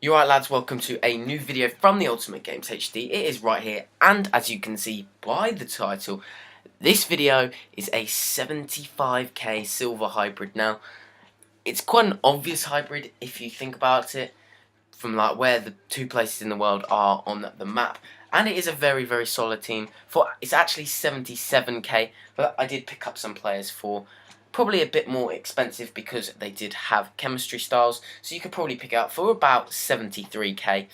You alright lads, welcome to a new video from the Ultimate Games HD. It is right here, and as you can see by the title, this video is a 75k silver hybrid. Now, it's quite an obvious hybrid if you think about it, from like where the two places in the world are on the map. And it is a very, very solid team. It's actually 77k, but I did pick up some players for probably a bit more expensive because they did have chemistry styles, so you could probably pick out for about 73k.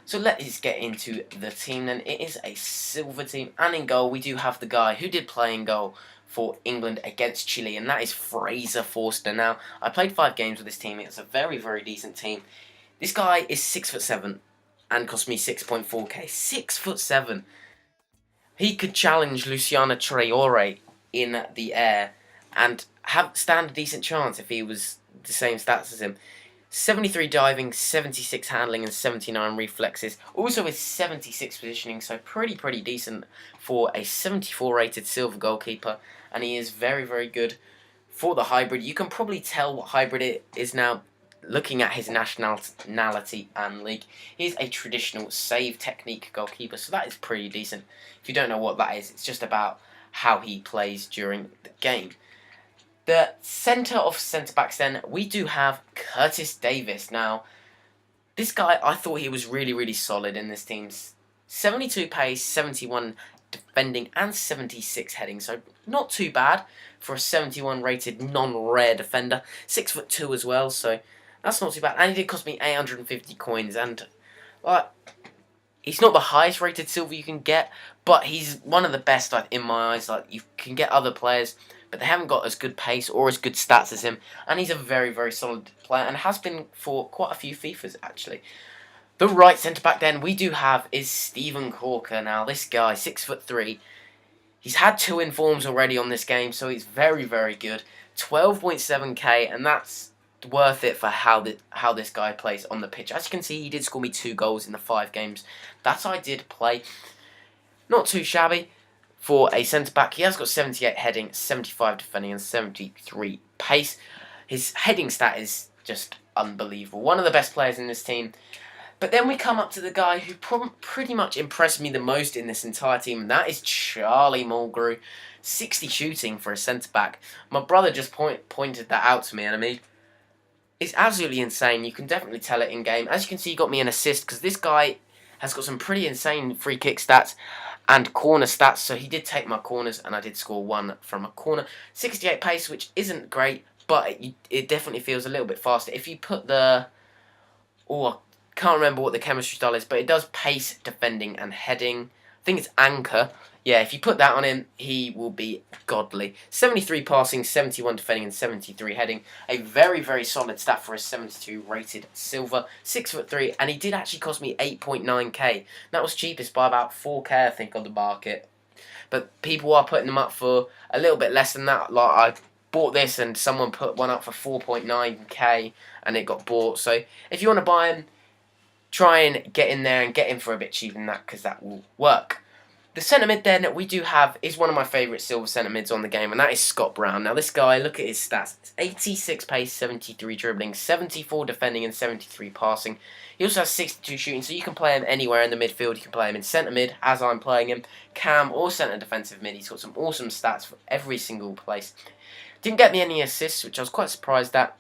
So let's get into the team then. It is a silver team, and in goal we do have the guy who did play in goal for England against Chile, and that is Fraser Forster. Now, I played 5 games with this team. It's a very, very decent team. This guy is 6'7" and cost me 6.4k. 6'7". He could challenge Luciano Traore in the air and stand a decent chance if he was the same stats as him. 73 diving, 76 handling, and 79 reflexes. Also with 76 positioning, so pretty decent for a 74 rated silver goalkeeper. And he is very, very good for the hybrid. You can probably tell what hybrid it is now looking at his nationality and league. He is a traditional save technique goalkeeper, so that is pretty decent. If you don't know what that is, it's just about how he plays during the game. The centre of centre-backs then, we do have Curtis Davis. Now, this guy, I thought he was really solid in this team. 72 pace, 71 defending, and 76 heading. So, not too bad for a 71 rated non-rare defender. 6'2" as well, so that's not too bad. And he did cost me 850 coins. And, like, he's not the highest rated silver you can get, but he's one of the best, like, in my eyes. Like, you can get other players, but they haven't got as good pace or as good stats as him. And he's a very solid player, and has been for quite a few FIFAs, actually. The right centre-back then we do have is Steven Corker. Now, this guy, 6'3", he's had 2 informs already on this game, so he's very good. 12.7k, and that's worth it for how this guy plays on the pitch. As you can see, he did score me 2 goals in the 5 games that I did play. Not too shabby for a centre-back. He has got 78 heading, 75 defending, and 73 pace. His heading stat is just unbelievable. One of the best players in this team. But then we come up to the guy who pretty much impressed me the most in this entire team, and that is Charlie Mulgrew. 60 shooting for a centre-back. My brother just pointed that out to me, and I mean, it's absolutely insane. You can definitely tell it in-game. As you can see, he got me an assist, because this guy has got some pretty insane free kick stats and corner stats, so he did take my corners, and I did score 1 from a corner. 68 pace, which isn't great, but it definitely feels a little bit faster. If you put the... I can't remember what the chemistry style is, but it does pace, defending, and heading. I think it's anchor. Yeah, if you put that on him, he will be godly. 73 passing, 71 defending, and 73 heading. A very solid stat for a 72 rated silver. 6'3", and he did actually cost me 8.9k. That was cheapest by about 4k, I think, on the market. But people are putting them up for a little bit less than that. Like, I bought this, and someone put one up for 4.9k, and it got bought. So, if you want to buy him, try and get in there and get him for a bit cheaper than that, because that will work. The centre mid then we do have is one of my favourite silver centre mids on the game, and that is Scott Brown. Now this guy, look at his stats. It's 86 pace, 73 dribbling, 74 defending, and 73 passing. He also has 62 shooting, so you can play him anywhere in the midfield. You can play him in centre mid, as I'm playing him, cam, or centre defensive mid. He's got some awesome stats for every single place. Didn't get me any assists, which I was quite surprised at.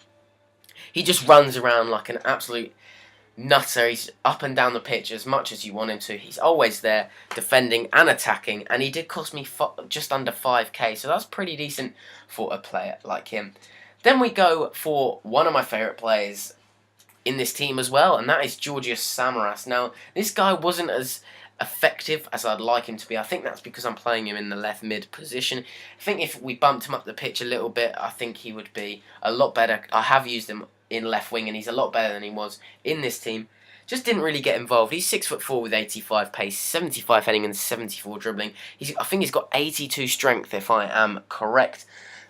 He just runs around like an absolute nutter. He's up and down the pitch as much as you want him to. He's always there, defending and attacking, and he did cost me just under 5k, so that's pretty decent for a player like him. Then we go for one of my favourite players in this team as well, and that is Georgios Samaras. Now, this guy wasn't as effective as I'd like him to be. I think that's because I'm playing him in the left mid position. I think if we bumped him up the pitch a little bit, I think he would be a lot better. I have used him in left wing, and he's a lot better than he was in this team. Just didn't really get involved. He's 6'4" with 85 pace, 75 heading, and 74 dribbling. I think he's got 82 strength, if I am correct,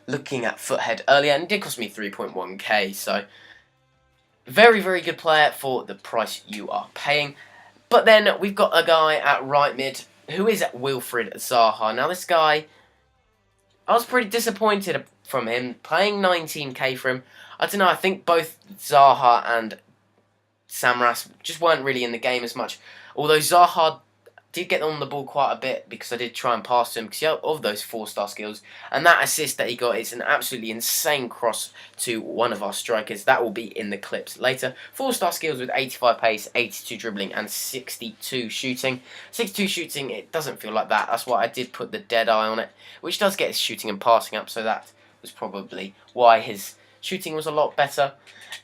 looking at Foothead earlier, and it did cost me 3.1k, so very good player for the price you are paying. But then we've got a guy at right mid who is Wilfried Zaha. Now this guy, I was pretty disappointed from him, paying 19k for him. I don't know, I think both Zaha and Samras just weren't really in the game as much. Although Zaha did get on the ball quite a bit because I did try and pass to him because he had of those 4-star skills. And that assist that he got is an absolutely insane cross to one of our strikers. That will be in the clips later. 4-star skills with 85 pace, 82 dribbling and 62 shooting. 62 shooting, it doesn't feel like that. That's why I did put the dead eye on it, which does get his shooting and passing up. So that was probably why his shooting was a lot better.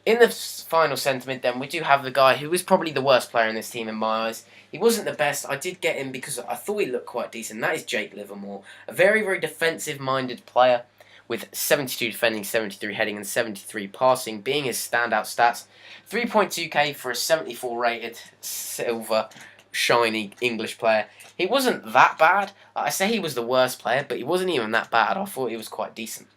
In the final sentiment then, we do have the guy who was probably the worst player in this team in my eyes. He wasn't the best. I did get him because I thought he looked quite decent. That is Jake Livermore. A very, very defensive-minded player with 72 defending, 73 heading and 73 passing being his standout stats. 3.2k for a 74 rated silver shiny English player. He wasn't that bad. I say he was the worst player, but he wasn't even that bad. I thought he was quite decent.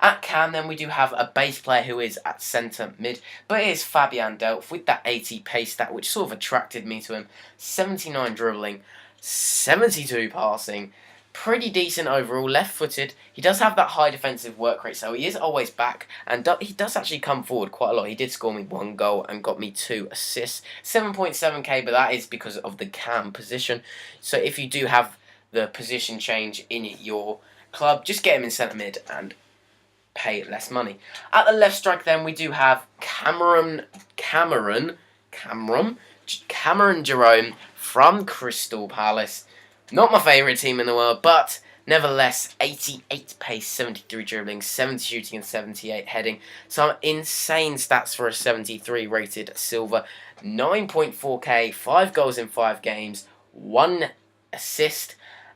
At cam, then, we do have a base player who is at centre mid, but it is Fabian Delph with that 80 pace stat, which sort of attracted me to him. 79 dribbling, 72 passing, pretty decent overall, left-footed. He does have that high defensive work rate, so he is always back, and he does actually come forward quite a lot. He did score me 1 goal and got me 2 assists. 7.7k, but that is because of the cam position. So if you do have the position change in your club, just get him in centre mid and pay less money. At the left strike then we do have Cameron Jerome from Crystal Palace. Not my favourite team in the world, but nevertheless 88 pace, 73 dribbling, 70 shooting and 78 heading. Some insane stats for a 73 rated silver. 9.4k, 5 goals in 5 games, 1 assist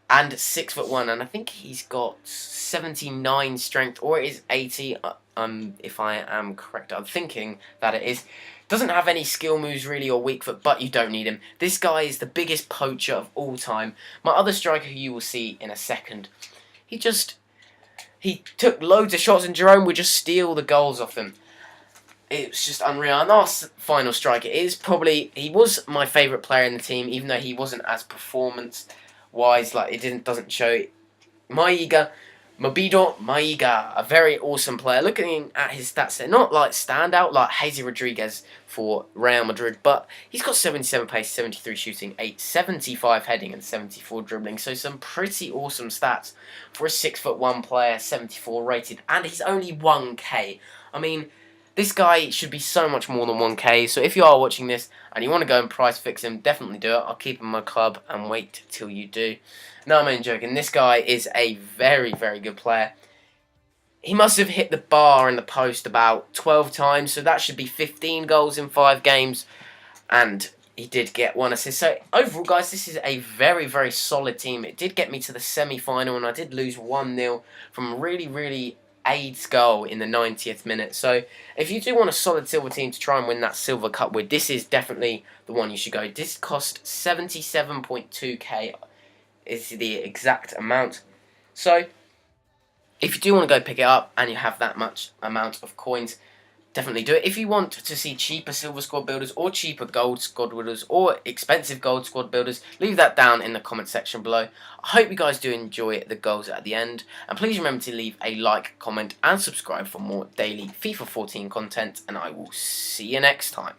and 6'1", and I think he's got 79 strength, or it is 80. If I am correct, I'm thinking that it is. Doesn't have any skill moves really or weak foot, but you don't need him. This guy is the biggest poacher of all time. My other striker, who you will see in a second, he took loads of shots, and Jerome would just steal the goals off him. It's just unreal. And our final striker he was my favourite player in the team, even though he wasn't as performance-wise, like it doesn't show. Mobido Maiga, a very awesome player. Looking at his stats, they're not like standout like Hazy Rodriguez for Real Madrid, but he's got 77 pace, 73 shooting, 75 heading and 74 dribbling. So some pretty awesome stats for a 6'1" player, 74 rated, and he's only 1k. I mean, this guy should be so much more than 1k, so if you are watching this and you want to go and price fix him, definitely do it. I'll keep him in my club and wait till you do. No, I'm only joking. This guy is a very, very good player. He must have hit the bar and the post about 12 times, so that should be 15 goals in 5 games, and he did get 1 assist. So overall, guys, this is a very, very solid team. It did get me to the semi-final, and I did lose 1-0 from a really, really AIDS goal in the 90th minute. So if you do want a solid silver team to try and win that silver cup with, this is definitely the one you should go. This cost 77.2k is the exact amount. So if you do want to go pick it up and you have that much amount of coins, definitely do it. If you want to see cheaper silver squad builders or cheaper gold squad builders or expensive gold squad builders, leave that down in the comment section below. I hope you guys do enjoy the goals at the end, and please remember to leave a like, comment and subscribe for more daily FIFA 14 content, and I will see you next time.